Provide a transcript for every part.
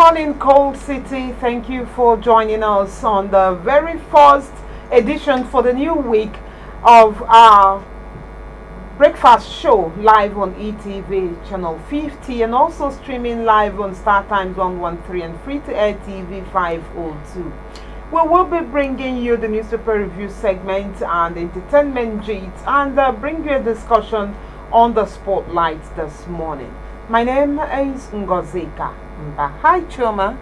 morning, Cold City. Thank you for joining us on the very first edition for the new week of our breakfast show live on ETV channel 50 and also streaming live on Star Times 113 and free to air TV 502. We will be bringing you the newspaper review segment and entertainment gist and bring you a discussion on the spotlight this morning. My name is Ngozika. Mbah. Hi, Chioma.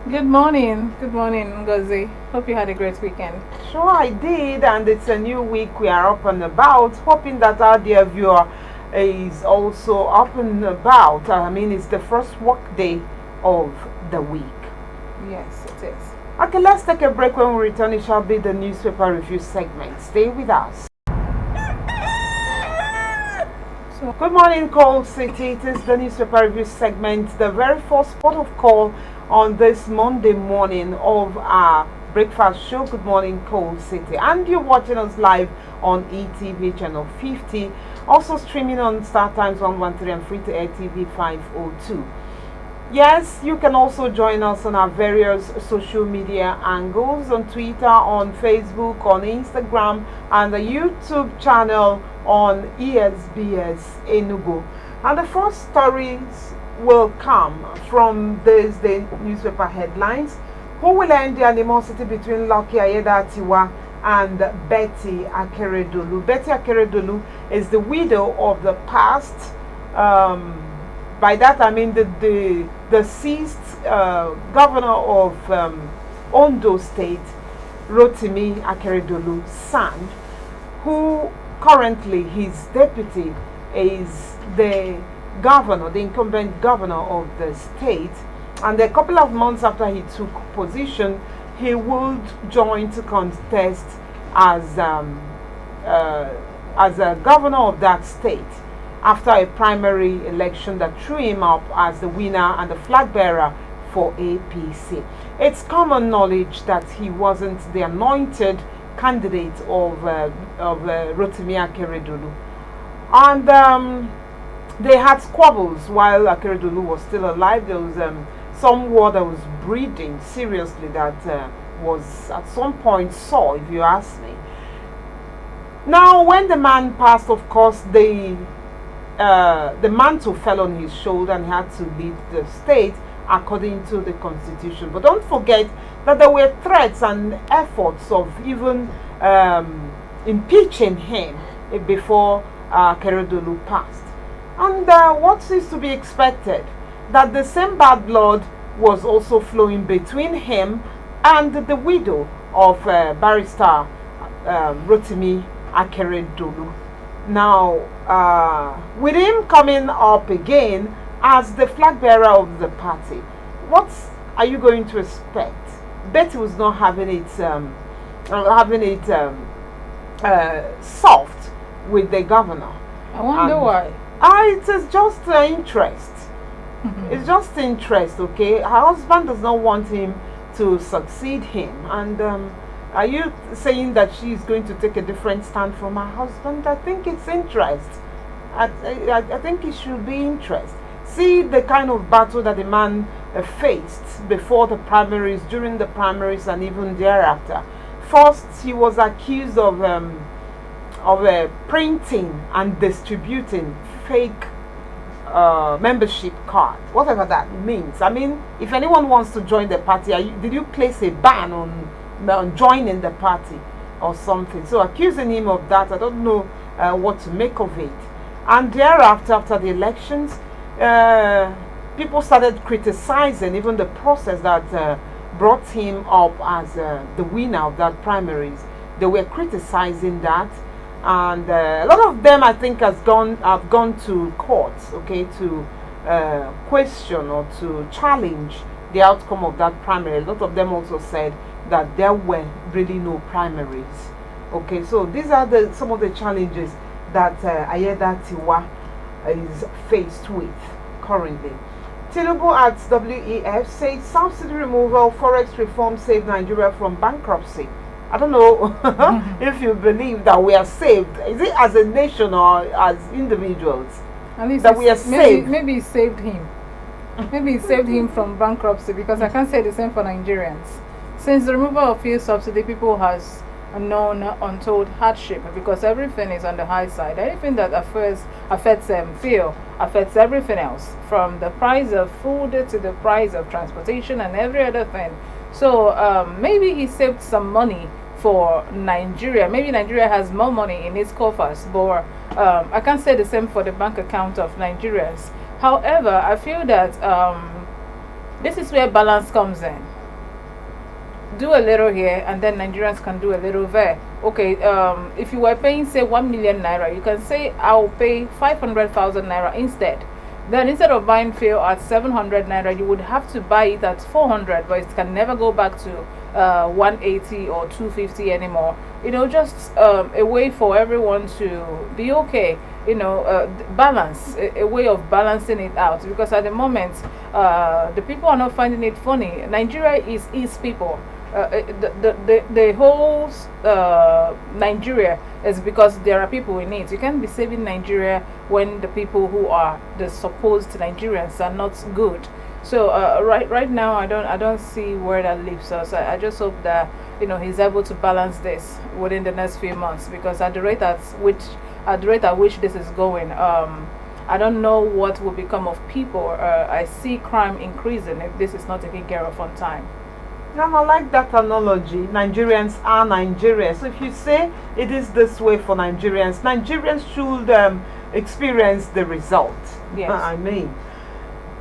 Good morning. Good morning, Ngozi. Hope you had a great weekend. Sure, I did, and it's a new week. We are up and about, hoping that our dear viewer is also up and about. I mean, it's the first work day of the week. Yes, it is. Okay, let's take a break. When we return, it shall be the newspaper review segment. Stay with us. Good morning, Cold City. It is the newspaper review segment, the very first port of call on this Monday morning of our breakfast show, Good Morning, Cold City. And you're watching us live on ETV channel 50, also streaming on Star Times 113 and free to air TV 502. Yes, you can also join us on our various social media angles on Twitter, on Facebook, on Instagram, and the YouTube channel on ESBS Enugu. And the first stories will come from this day newspaper headlines. Who will end the animosity between Lucky Ayedatiwa and Betty Akeredolu? Betty Akeredolu is the widow of the past. By that I mean the deceased governor of Ondo State, Rotimi Akeredolu's son, who currently his deputy is the governor, the incumbent governor of the state. And a couple of months after he took position, he would join to contest as a governor of that state after a primary election that threw him up as the winner and the flag bearer for APC. It's common knowledge that he wasn't the anointed candidate of Rotimi Akeredolu. And they had squabbles while Akeredolu was still alive. There was some war that was breeding seriously that was at some point saw, if you ask me. Now, when the man passed, of course, the mantle fell on his shoulder and he had to lead the state according to the constitution. But don't forget that there were threats and efforts of even impeaching him before Akeredolu passed. And what is to be expected? That the same bad blood was also flowing between him and the widow of barrister Rotimi Akeredolu. Now, with him coming up again as the flag bearer of the party, what are you going to expect? Betty was not having it soft with the governor. I wonder why. It is just interest. It's just interest, okay? Her husband does not want him to succeed him. And are you saying that she is going to take a different stand from her husband? I think it's interest. I think it should be interest. See the kind of battle that the man faced before the primaries, during the primaries, and even thereafter. First, he was accused of printing and distributing fake membership card, whatever that means. I mean, if anyone wants to join the party, did you place a ban on joining the party or something? So accusing him of that, I don't know what to make of it. And thereafter, after the elections, people started criticizing even the process that brought him up as the winner of that primaries. They were criticizing that. And a lot of them, I think, have gone to court, okay, to question or to challenge the outcome of that primary. A lot of them also said that there were really no primaries. Okay, so these are some of the challenges that Ayedatiwa is faced with currently. Tinubu at WEF says subsidy removal, forex reform save Nigeria from bankruptcy. I don't know if you believe that we are saved. Is it as a nation or as individuals? At least that we are saved? Maybe it saved him. Maybe it saved him from bankruptcy, because I can't say the same for Nigerians. Since the removal of fuel subsidy, people has known untold hardship, because everything is on the high side. Anything that affects fuel affects everything else, from the price of food to the price of transportation and every other thing. So maybe he saved some money for Nigeria. Maybe Nigeria has more money in its coffers, but I can't say the same for the bank account of Nigerians. However, I feel that this is where balance comes in. Do a little here, and then Nigerians can do a little there. Okay, if you were paying, say, 1 million naira, you can say, I'll pay 500,000 naira instead. Then instead of buying fuel at 700 naira, you would have to buy it at 400, but it can never go back to 180 or 250 anymore. Just a way for everyone to be okay. Balance, a way of balancing it out, because at the moment the people are not finding it funny. Nigeria is people. The whole Nigeria is because there are people in it. You can't be saving Nigeria when the people who are the supposed Nigerians are not good. So right now I don't see where that leaves us. I just hope that he's able to balance this within the next few months, because at the rate at which this is going, I don't know what will become of people. I see crime increasing if this is not taken care of on time. No, I like that analogy. Nigerians are Nigerians. So if you say it is this way for Nigerians, Nigerians should experience the result. Yes. I mean,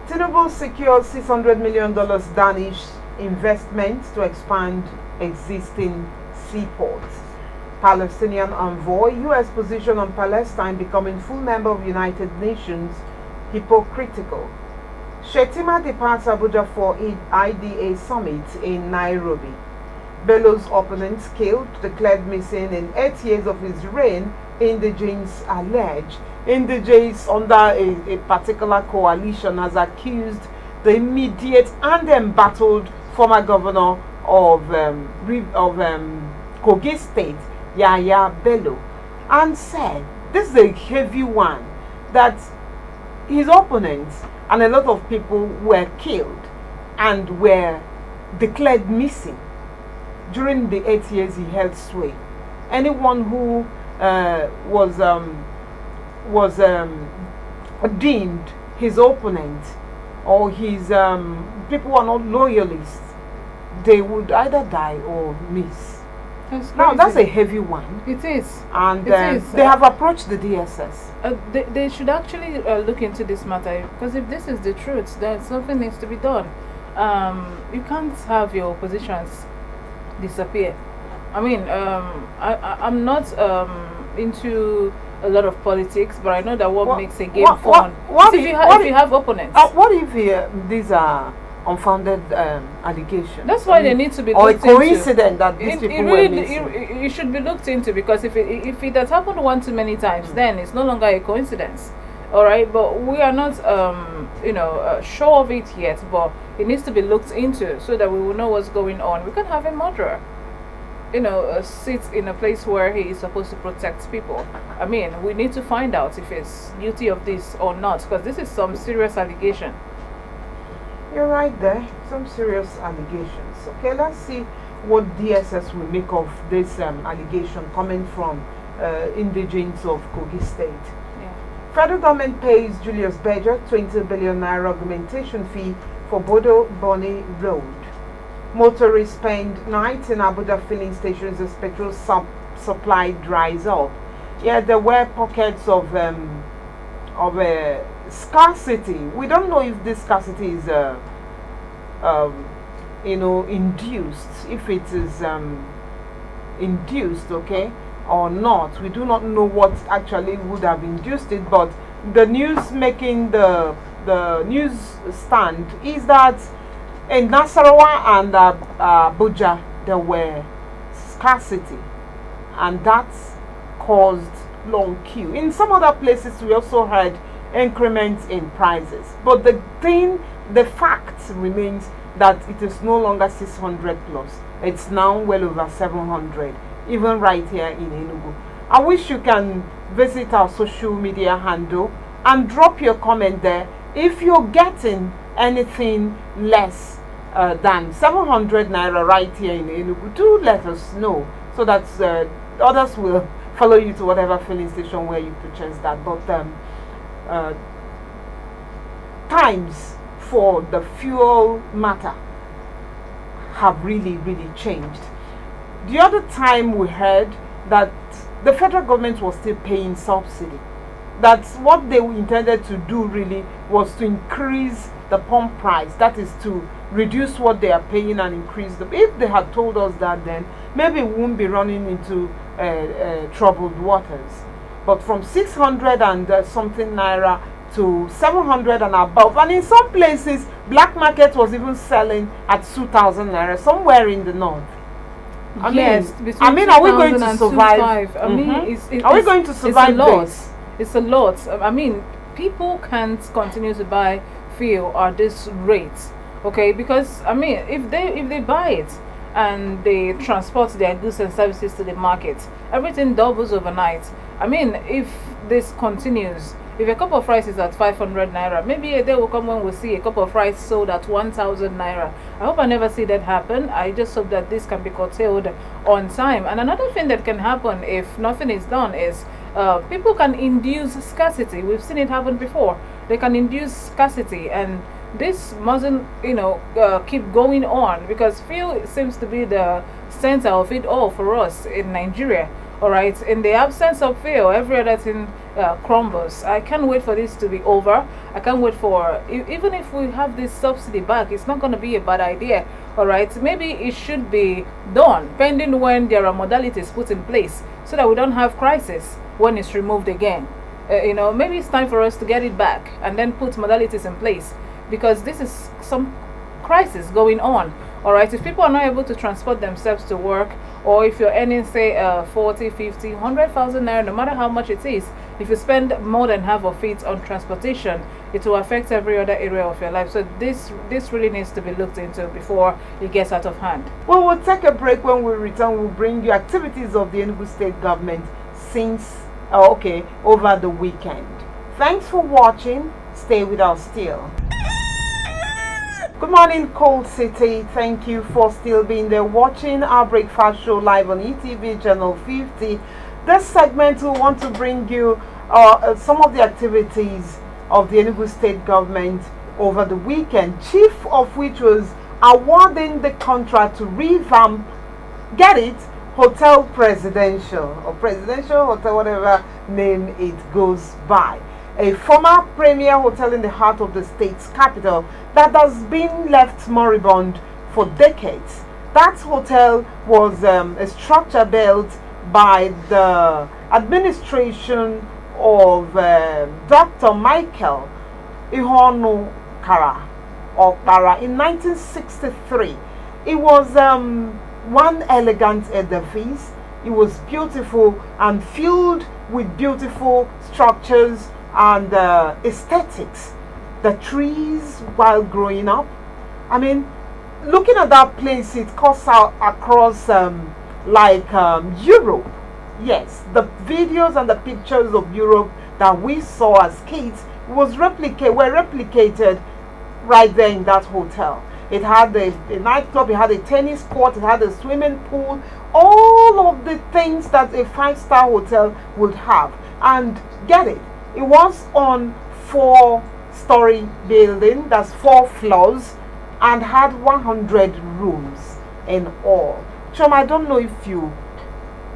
Tinubu secured $600 million Danish investment to expand existing seaports. Palestinian envoy, U.S. position on Palestine becoming full member of United Nations, hypocritical. Shettima departs Abuja for IDA summit in Nairobi. Bello's opponents killed, declared missing in 8 years of his reign, indigenes allege. Indigenes under a particular coalition has accused the immediate and embattled former governor of Kogi State, Yaya Bello, and said this is a heavy one, that his opponents and a lot of people were killed and were declared missing during the 8 years he held sway. Anyone who was deemed his opponent, or his people who are not loyalists, they would either die or miss. Now that's a heavy one. It is. And they have approached the DSS. They should actually look into this matter, because if this is the truth, then something needs to be done. You can't have your oppositions disappear. I mean, I'm not into a lot of politics, but I know that what makes a game fun. If you have opponents. What if these are unfounded allegations? That's why they need to be looked into. Or a coincidence that these people were missing. It should be looked into, because if it has happened one too many times, then it's no longer a coincidence. All right, but we are not sure of it yet, but it needs to be looked into so that we will know what's going on. We can have a murderer sits in a place where he is supposed to protect people. I mean, we need to find out if he's guilty of this or not, because this is some serious allegation. You're right there, some serious allegations. Okay, let's see what DSS will make of this allegation coming from indigenes of Kogi State. Yeah. Federal government pays Julius Berger 20 billion naira augmentation fee for Bodo Boni Road. Motorists spend nights in Abuja filling stations as petrol supply dries up. Yeah, there were pockets of scarcity. We don't know if this scarcity is induced, if it is induced, okay, or not. We do not know what actually would have induced it, but the news making the news stand is that in Nasarawa and Abuja there were scarcity, and that caused long queue. In some other places we also had increments in prices, but the fact remains that it is no longer 600 plus. It's now well over 700, even right here in Enugu. I wish you can visit our social media handle and drop your comment there if you're getting anything less than 700 naira right here in Enugu, do let us know so that others will follow you to whatever filling station where you purchase that. But times for the fuel matter have really changed. The other time we heard that the federal government was still paying subsidy. That's what they intended to do really, was to increase the pump price. That is to reduce what they are paying and increase the. If they had told us that, then maybe we wouldn't be running into troubled waters. But from 600 and something naira to 700 and above, and in some places black market was even selling at 2,000 naira somewhere in the north. I mean, are we going to survive? I mean, are we going to survive this? It's a lot. I mean, people can't continue to buy fuel at this rate, okay? Because I mean, if they buy it and they transport their goods and services to the market, everything doubles overnight. I mean, if this continues, if a cup of rice is at 500 naira, maybe a day will come when we see a cup of rice sold at 1,000 naira. I hope I never see that happen. I just hope that this can be curtailed on time. And another thing that can happen if nothing is done is people can induce scarcity. We've seen it happen before. They can induce scarcity, and this mustn't, keep going on, because fuel seems to be the center of it all for us in Nigeria. All right, in the absence of fuel, every other thing crumbles. I can't wait for this to be over. I can't wait for, even if we have this subsidy back, it's not going to be a bad idea. All right, maybe it should be done pending when there are modalities put in place, so that we don't have crisis when it's removed again. Maybe it's time for us to get it back and then put modalities in place, because this is some crisis going on. All right, if people are not able to transport themselves to work, or if you're earning, say, 40, 50, 100,000 naira, no matter how much it is, if you spend more than half of it on transportation, it will affect every other area of your life. So this really needs to be looked into before it gets out of hand. Well, we'll take a break. When we return, we'll bring you activities of the Enugu State government over the weekend. Thanks for watching. Stay with us still. Good morning, Cold City. Thank you for still being there watching our breakfast show live on ETV channel 50. This segment we want to bring you some of the activities of the Enugu State government over the weekend, chief of which was awarding the contract to revamp, get it, Hotel Presidential, or Presidential Hotel, whatever name it goes by. A former premier hotel in the heart of the state's capital that has been left moribund for decades. That hotel was a structure built by the administration of Dr. Michael Ihonu Kara in 1963. It was one elegant edifice. It was beautiful and filled with beautiful structures and aesthetics. The trees while growing up. I mean, looking at that place, it cuts out across Europe. Yes, the videos and the pictures of Europe that we saw as kids were replicated right there in that hotel. It had a nightclub, it had a tennis court, it had a swimming pool, all of the things that a five-star hotel would have. And get it, it was on 4-story building, that's 4 floors, and had 100 rooms in all. Chioma, I don't know if you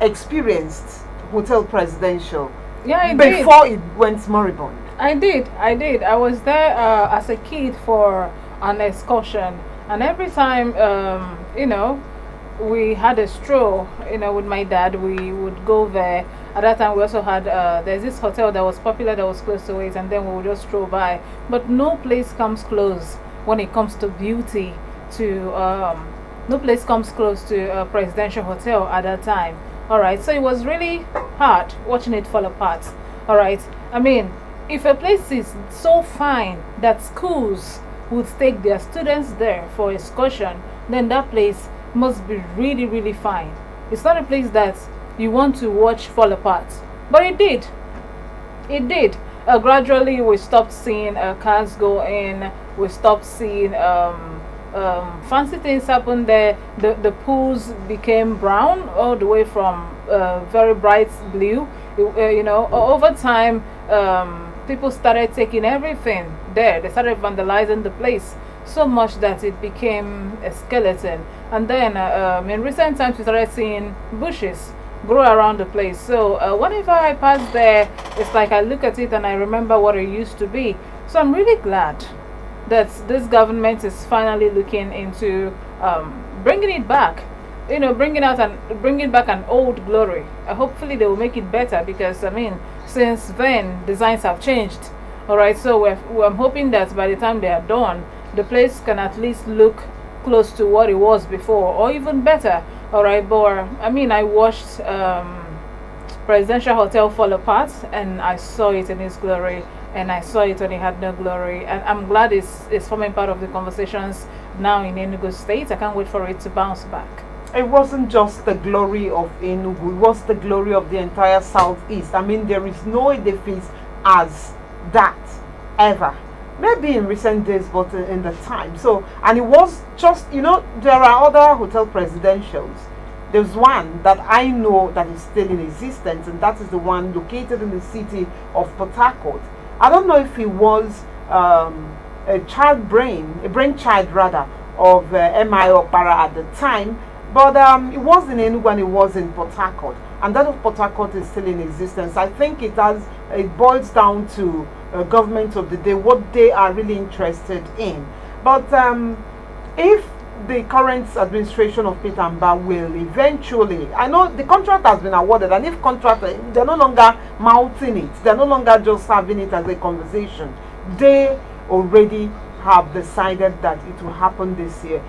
experienced Hotel Presidential before it went moribund. I did. I was there as a kid for an excursion, and every time we had a stroll with my dad, we would go there. At that time we also had there's this hotel that was popular that was close to it, and then we would just stroll by. But no place comes close when it comes to beauty to no place comes close to a Presidential Hotel at that time. All right, so it was really hard watching it fall apart. All right, I mean, if a place is so fine that schools would take their students there for excursion, then that place must be really, really fine. It's not a place that you want to watch fall apart. But it did. gradually we stopped seeing cars go in. We stopped seeing fancy things happen there. The pools became brown all the way from very bright blue. Over time, people started taking everything there. They started vandalizing the place so much that it became a skeleton. And then in recent times, we started seeing bushes grow around the place. So whenever I pass there, it's like I look at it and I remember what it used to be. So I'm really glad that this government is finally looking into bringing it back. Bringing back an old glory. Hopefully they will make it better, because since then designs have changed. All right, so I'm hoping that by the time they are done, the place can at least look close to what it was before, or even better. All right, but I watched Presidential Hotel fall apart, and I saw it in its glory, and I saw it when it had no glory, and I'm glad it's forming part of the conversations now in Enugu State. I can't wait for it to bounce back. It wasn't just the glory of Enugu, it was the glory of the entire southeast. There is no edifice as that ever. Maybe in recent days, but in the time. So, and it was just, there are other hotel presidentials. There's one that I know that is still in existence, and that is the one located in the city of Port Harcourt. I don't know if it was a brainchild rather, of M.I. Okpara at the time, but it was in Enugu and it was in Port Harcourt, and that of Port Harcourt is still in existence. I think it boils down to government of the day, what they are really interested in. But if the current administration of Peter Mbah will eventually, I know the contract has been awarded, and if contract, they're no longer mouthing it, they're no longer just having it as a conversation, they already have decided that it will happen this year.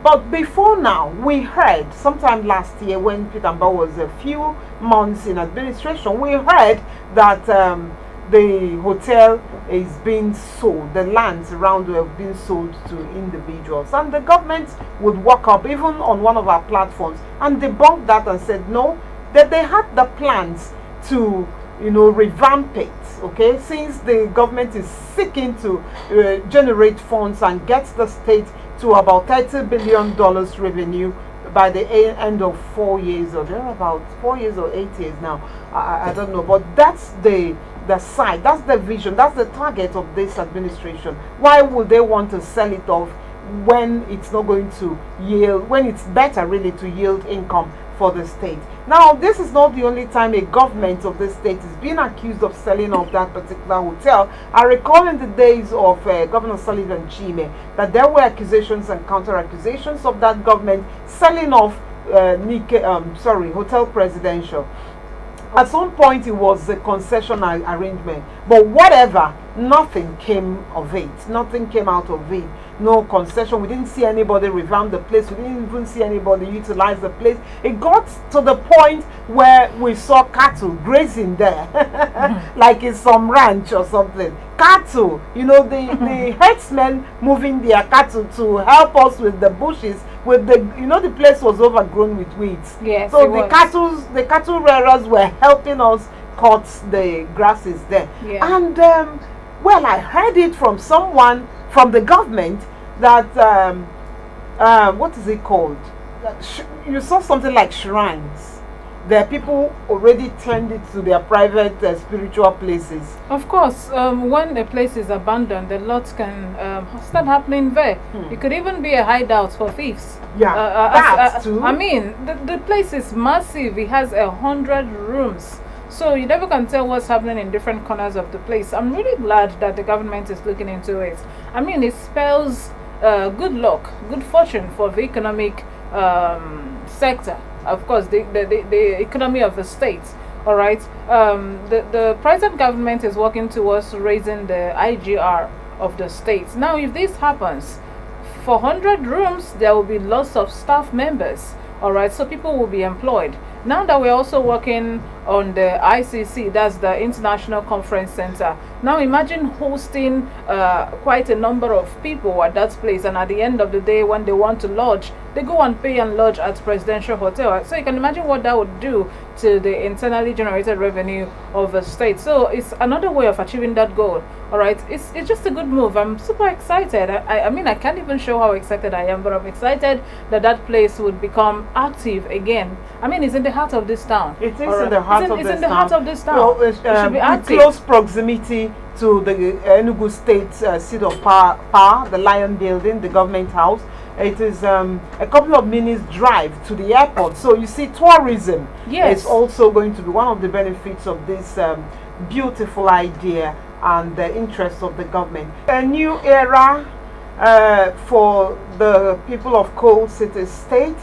But before now, we heard sometime last year when Peter Mbah was a few months in administration, we heard that the hotel is being sold, the lands around it have been sold to individuals, and the government would walk up even on one of our platforms and debunk that and said no, that they had the plans to revamp it, okay, since the government is seeking to generate funds and get the state to about $30 billion revenue by the end of 4 years, or they're about 4 years or 8 years now. I don't know, but that's the side, that's the vision, that's the target of this administration. Why would they want to sell it off when it's not going to yield, when it's better really to yield income for the state? Now, this is not the only time a government of the state is being accused of selling off that particular hotel. I recall in the days of Governor Sullivan Chime that there were accusations and counter accusations of that government selling off Hotel Presidential. At some point, it was a concession arrangement, but whatever, nothing came of it. Nothing came out of it. No concession. We didn't see anybody revamp the place. We didn't even see anybody utilize the place. It got to the point where we saw cattle grazing there, like in some ranch or something. Cattle, the herdsmen moving their cattle to help us with the bushes. With the place was overgrown with weeds. Yes, so the cattle rearers were helping us cut the grasses there. Yeah. And I heard it from someone from the government that what is it called? You saw something like shrines. There, people already turned it to their private spiritual places. Of course, when a place is abandoned, a lot can start happening there. It could even be a hideout for thieves. Yeah, that too. The place is massive. It has 100 rooms. So you never can tell what's happening in different corners of the place. I'm really glad that the government is looking into it. It spells good luck, good fortune for the economic sector. Of course, the economy of the state. All right. The present government is working towards raising the IGR of the state. Now, if this happens, for 100 rooms, there will be lots of staff members. All right. So people will be employed. Now that we're also working on the ICC, that's the International Conference Center. Now imagine hosting quite a number of people at that place, and at the end of the day, when they want to lodge, they go and pay and lodge at Presidential Hotel. So you can imagine what that would do to the internally generated revenue of the state. So it's another way of achieving that goal. All right, it's just a good move. I'm super excited. I mean, I can't even show how excited I am, but I'm excited that that place would become active again. I mean, it's in the heart of this town. It is in the heart of this town. It's in the heart of this town. Well, it should be active. close proximity to the Enugu State seat of power, the Lion Building, the government house. It is a couple of minutes drive to the airport. So you see, tourism is also going to be one of the benefits of this beautiful idea and the interest of the government. A new era for the people of Coal City State,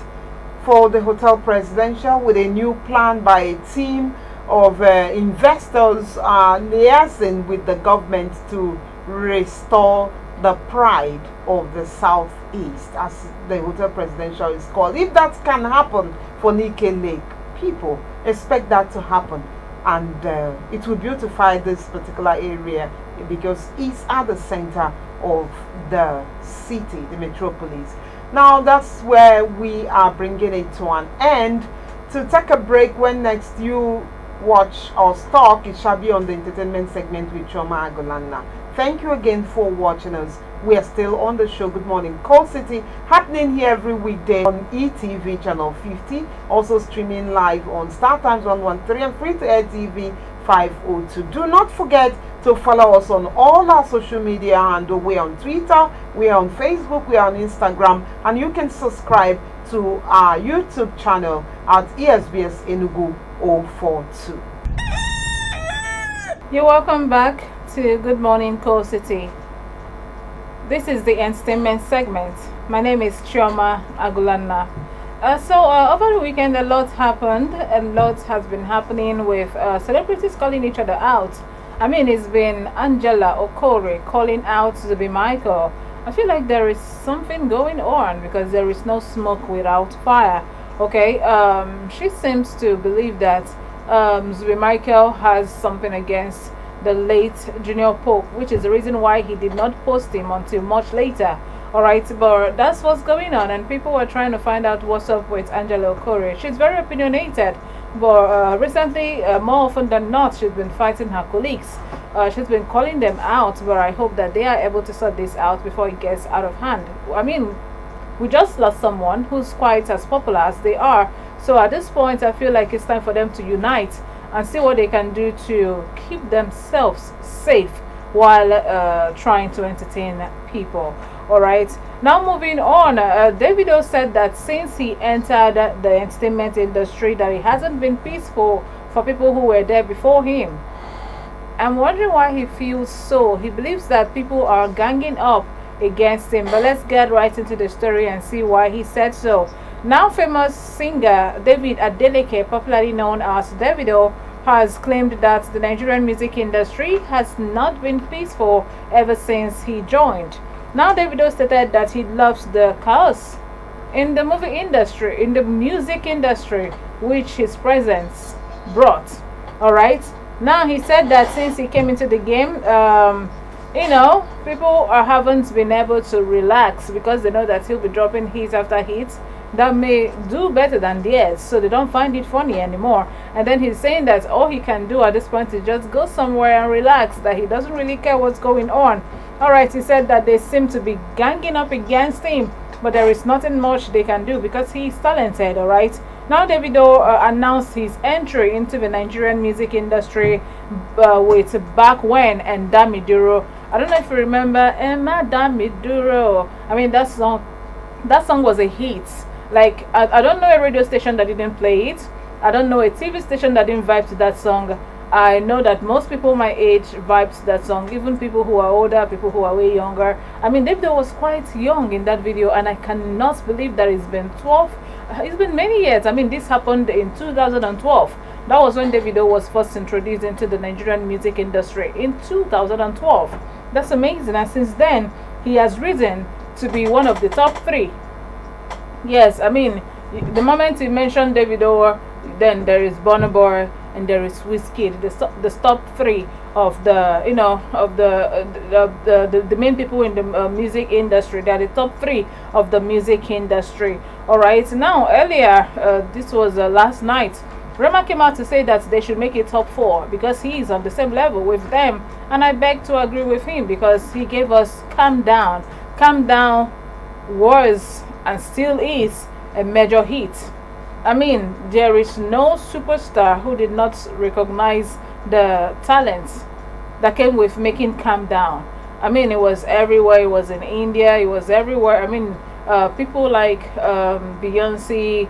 for the Hotel Presidential, with a new plan by a team of investors liaising with the government to restore the pride of the Southeast, as the Hotel Presidential is called. If that can happen for Nike Lake, people expect that to happen, and it will beautify this particular area because it's at the center of the city, the metropolis. Now that's where we are bringing it to an end. To take a break, when next you watch our stock, it shall be on the entertainment segment with Chioma Agulanna. Thank you again for watching us. We are still on the show Good Morning Coal City, happening here every weekday on ETV channel 50, also streaming live on Star Times 113 and free to air TV 502. Do not forget to follow us on all our social media, and we're on Twitter, we're on Facebook, we're on Instagram, and you can subscribe to our YouTube channel at ESBS Enugu 042. You're welcome back to Good Morning Coal City. This is the entertainment segment. My name is Chioma Agulanna. Over the weekend, a lot happened. A lot has been happening with celebrities calling each other out. I mean, it's been Angela Okore calling out Zubi Michael. I feel like there is something going on because there is no smoke without fire. Okay, she seems to believe that Zubi Michael has something against the late Junior Pope, which is the reason why he did not post him until much later. Alright, but that's what's going on, and people were trying to find out what's up with Angela Okore. She's very opinionated, but recently, more often than not, she's been fighting her colleagues. She's been calling them out, but I hope that they are able to sort this out before it gets out of hand. I mean, we just lost someone who's quite as popular as they are, so at this point I feel like it's time for them to unite and see what they can do to keep themselves safe while trying to entertain people. Alright, now moving on, Davido said that since he entered the entertainment industry that it hasn't been peaceful for people who were there before him. I'm wondering why he feels so. He believes that people are ganging up against him, but let's get right into the story and see why he said so. Now famous singer David Adeleke, popularly known as Davido, has claimed that the Nigerian music industry has not been peaceful ever since he joined. Now Davido stated that he loves the chaos in the movie industry, in the music industry, which his presence brought. Alright, now he said that since he came into the game, people haven't been able to relax because they know that he'll be dropping hit after hit that may do better than theirs, so they don't find it funny anymore. And then he's saying that all he can do at this point is just go somewhere and relax, that he doesn't really care what's going on. Alright, he said that they seem to be ganging up against him, but there is nothing much they can do because he's talented. Alright, now Davido announced his entry into the Nigerian music industry with Back When and Damiduro. I don't know if you remember Emma Damiduro. I mean, that song was a hit. Like, I don't know a radio station that didn't play it. I don't know a TV station that didn't vibe to that song. I know that most people my age vibe to that song, even people who are older, people who are way younger. I mean, Davido was quite young in that video, and I cannot believe that it's been many years. I mean, this happened in 2012. That was when Davido was first introduced into the Nigerian music industry in 2012. That's amazing, and since then he has risen to be one of the top 3. Yes, I mean, the moment you mention Davido, then there is Burna Boy, and there is Wizkid. The top three of the the main people in the music industry. They are the top three of the music industry. All right. Now earlier, this was last night. Rema came out to say that they should make it top four because he is on the same level with them, and I beg to agree with him because he gave us "Calm Down." "Calm Down" was and still is a major hit. I mean, there is no superstar who did not recognize the talents that came with making "Calm Down." I mean, it was everywhere. It was in India. It was everywhere. I mean, people like Beyonce,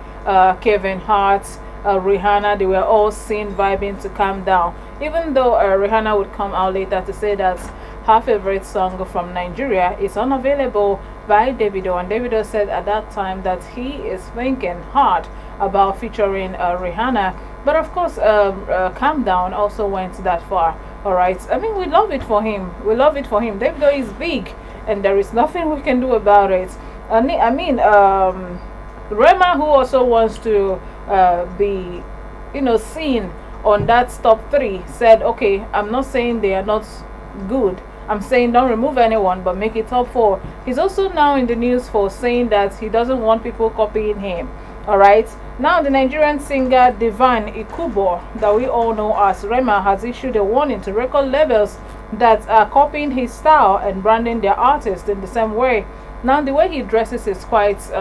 Kevin Hart, Rihanna, they were all seen vibing to "Calm Down." Even though Rihanna would come out later to say that her favorite song from Nigeria is unavailable by Davido, and Davido said at that time that he is thinking hard about featuring Rihanna. But of course, "Calm Down" also went that far. All right, I mean, we love it for him. We love it for him. Davido is big, and there is nothing we can do about it. I mean, Rema, who also wants to be, seen on that top three, said, "Okay, I'm not saying they are not good. I'm saying don't remove anyone, but make it top four." He's also now in the news for saying that he doesn't want people copying him. All right. Now, the Nigerian singer Divine Ikubo, that we all know as Rema, has issued a warning to record labels that are copying his style and branding their artists in the same way. Now, the way he dresses is quite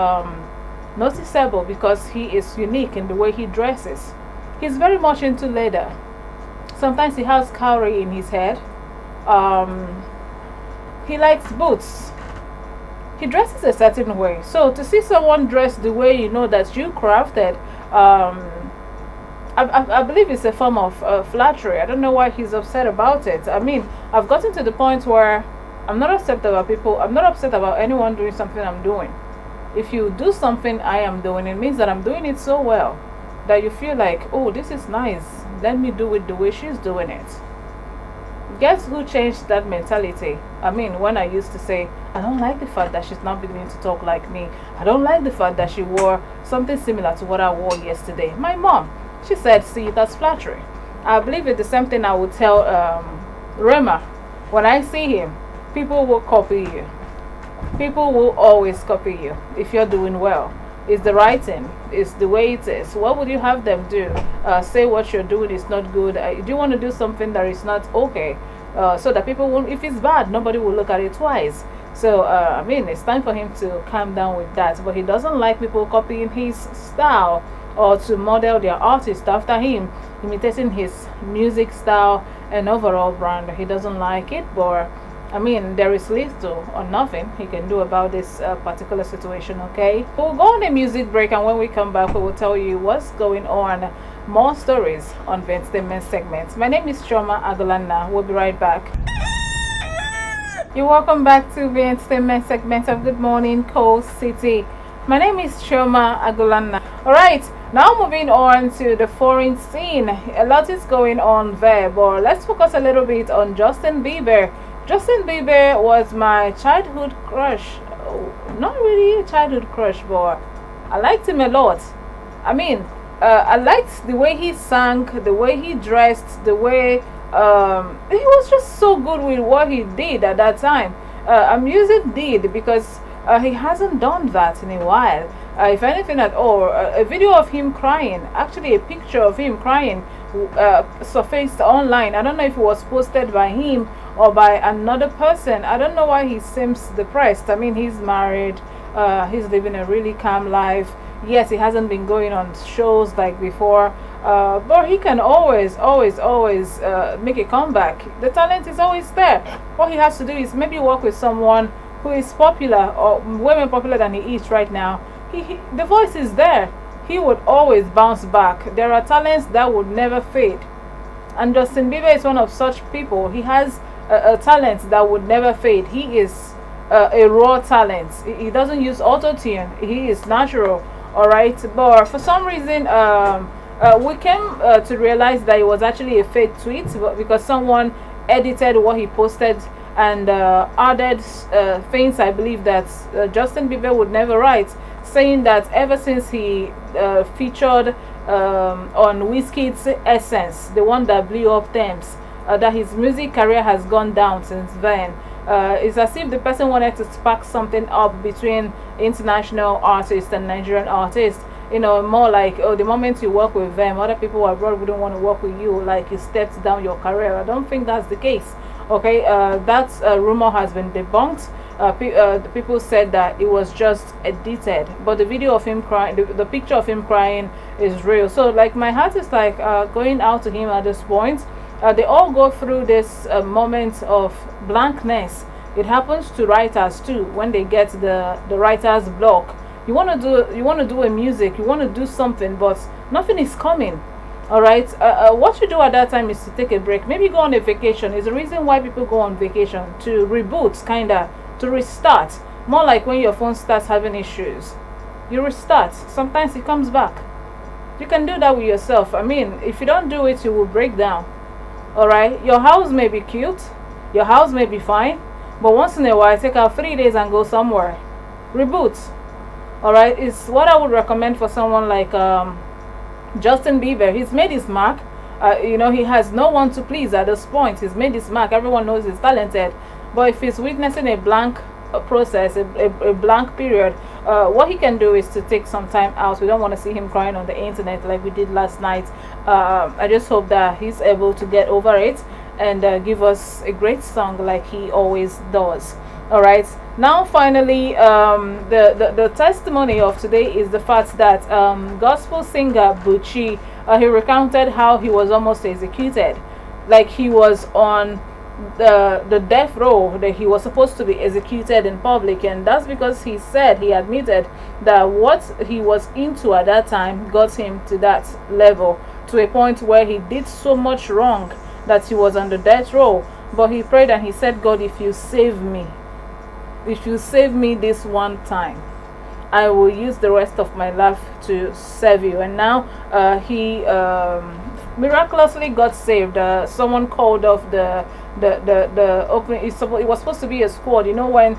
noticeable because he is unique in the way he dresses. He's very much into leather. Sometimes he has cowrie in his head. He likes boots. He dresses a certain way. So to see someone dressed the way you know that you crafted, I believe it's a form of flattery. I don't know why he's upset about it. I mean, I've gotten to the point where I'm not upset about people. I'm not upset about anyone doing something I'm doing. If you do something I am doing, it means that I'm doing it so well that you feel like, oh, this is nice. Let me do it the way she's doing it. Guess who changed that mentality? I mean, when I used to say, I don't like the fact that she's not beginning to talk like me. I don't like the fact that she wore something similar to what I wore yesterday. My mom, she said, see, that's flattery. I believe it's the same thing I would tell Rema. When I see him, people will copy you. People will always copy you if you're doing well. It's the writing, it's the way it is. What would you have them do? Say what you're doing is not good. Do you want to do something that is not okay? So that people won't, if it's bad, nobody will look at it twice. So, I mean, it's time for him to calm down with that. But he doesn't like people copying his style or to model their artist after him, imitating his music style and overall brand. He doesn't like it, but I mean, there is little or nothing he can do about this particular situation, okay? We'll go on a music break, and when we come back, we will tell you what's going on. More stories on the entertainment segment. My name is Chioma Agulanna. We'll be right back. You're welcome back to the entertainment segment of Good Morning, Coal City. My name is Chioma Agulanna. Alright, now moving on to the foreign scene. A lot is going on there, but let's focus a little bit on Justin Bieber. Justin Bieber was my childhood crush. Not really a childhood crush, but I liked him a lot. I mean, I liked the way he sang, the way he dressed, the way he was just so good with what he did at that time. I'm using did because he hasn't done that in a while. If anything at all, a video of him crying, actually a picture of him crying, surfaced online. I don't know if it was posted by him or by another person. I don't know why he seems depressed. I mean, he's married, he's living a really calm life. Yes, he hasn't been going on shows like before, but he can always make a comeback. The talent is always there. What he has to do is maybe work with someone who is popular or way more popular than he is right now. The voice is there. He would always bounce back. There are talents that would never fade, and Justin Bieber is one of such people. He has a talent that would never fade. He is a raw talent. He doesn't use auto-tune. He is natural. All right, but for some reason we came to realize that it was actually a fake tweet because someone edited what he posted and added things I believe that Justin Bieber would never write, saying that ever since he featured on Wizkid's Essence, the one that blew up Thames, that his music career has gone down since then. It's as if the person wanted to spark something up between international artists and Nigerian artists. You know, more like, oh, the moment you work with them, other people abroad wouldn't want to work with you, like you stepped down your career. I don't think that's the case. Okay, that rumor has been debunked. The people said that it was just edited, but the video of him crying, the picture of him crying is real. So like my heart is like going out to him at this point. They all go through this moment of blankness. It happens to writers too when they get the writer's block. You want to do a music, you want to do something, but nothing is coming. All right, what you do at that time is to take a break, maybe go on a vacation. Is the reason why people go on vacation, to reboot, kind of to restart. More like when your phone starts having issues, you restart. Sometimes it comes back. You can do that with yourself. I mean, if you don't do it, you will break down. All right, your house may be cute, your house may be fine, but once in a while take out 3 days and go somewhere. Reboot. All right, it's what I would recommend for someone like Justin Bieber. He's made his mark. You know, he has no one to please at this point. He's made his mark. Everyone knows he's talented. But if he's witnessing a blank process, a blank period, what he can do is to take some time out. We don't want to see him crying on the internet like we did last night. I just hope that he's able to get over it and give us a great song like he always does. All right, now finally, the testimony of today is the fact that gospel singer Buchi, he recounted how he was almost executed, like he was on the death row, that he was supposed to be executed in public. And that's because he said, he admitted that what he was into at that time got him to that level, to a point where he did so much wrong that he was on the death row. But he prayed and he said, God, if you save me this one time, I will use the rest of my life to serve you. And now he miraculously got saved. Someone called off the opening. It was supposed to be a squad. You know, when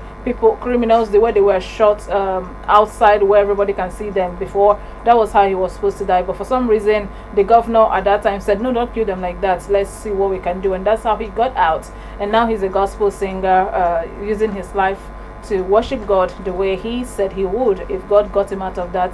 criminals, the way they were shot outside where everybody can see them before, that was how he was supposed to die. But for some reason, the governor at that time said, no, don't kill them like that. Let's see what we can do. And that's how he got out. And now he's a gospel singer, using his life to worship God the way he said he would if God got him out of that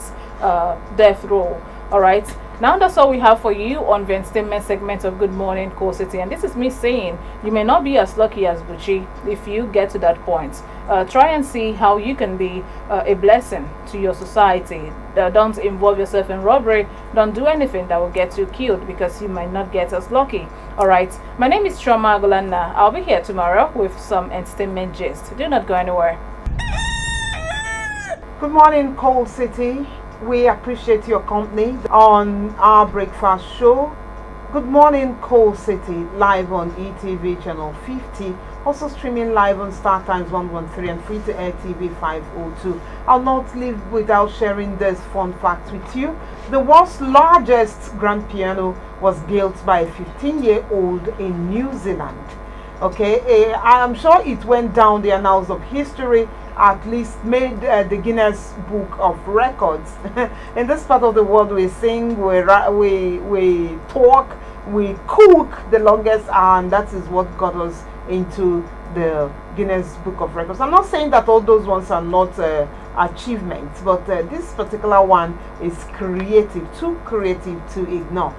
death row. All right, now that's all we have for you on the entertainment segment of Good Morning Coal City. And this is me saying, you may not be as lucky as Buchi. If you get to that point, try and see how you can be a blessing to your society. Don't involve yourself in robbery. Don't do anything that will get you killed, because you might not get as lucky. All right, my name is Chioma Agulanna. I'll be here tomorrow with some entertainment gist. Do not go anywhere. Good morning, Coal City. We appreciate your company on our breakfast show. Good Morning Coal City, live on ETV channel 50, also streaming live on Star Times 113 and free to air TV 502. I'll not leave without sharing this fun fact with you. The world's largest grand piano was built by a 15-year-old in New Zealand. Okay, I'm sure it went down the annals of history, at least made the Guinness Book of Records. In this part of the world, we sing, we talk, we cook the longest, and that is what got us into the Guinness Book of Records. I'm not saying that all those ones are not achievements, but this particular one is creative, too creative to ignore.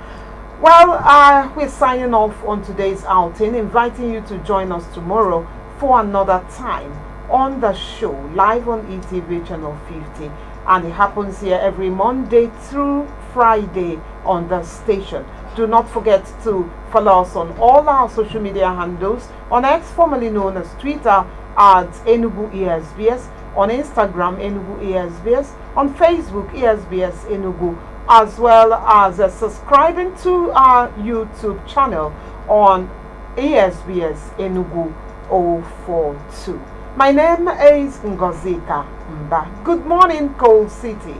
Well, we're signing off on today's outing, inviting you to join us tomorrow for another time on the show, live on ETV channel 50. And it happens here every Monday through Friday on the station. Do not forget to follow us on all our social media handles, on X, formerly known as Twitter, at Enugu ESBS, on Instagram, Enugu ESBS, on Facebook, ESBS Enugu, as well as subscribing to our YouTube channel on ESBS Enugu 042. My name is Ngozika, Mbah. Good morning, Coal City.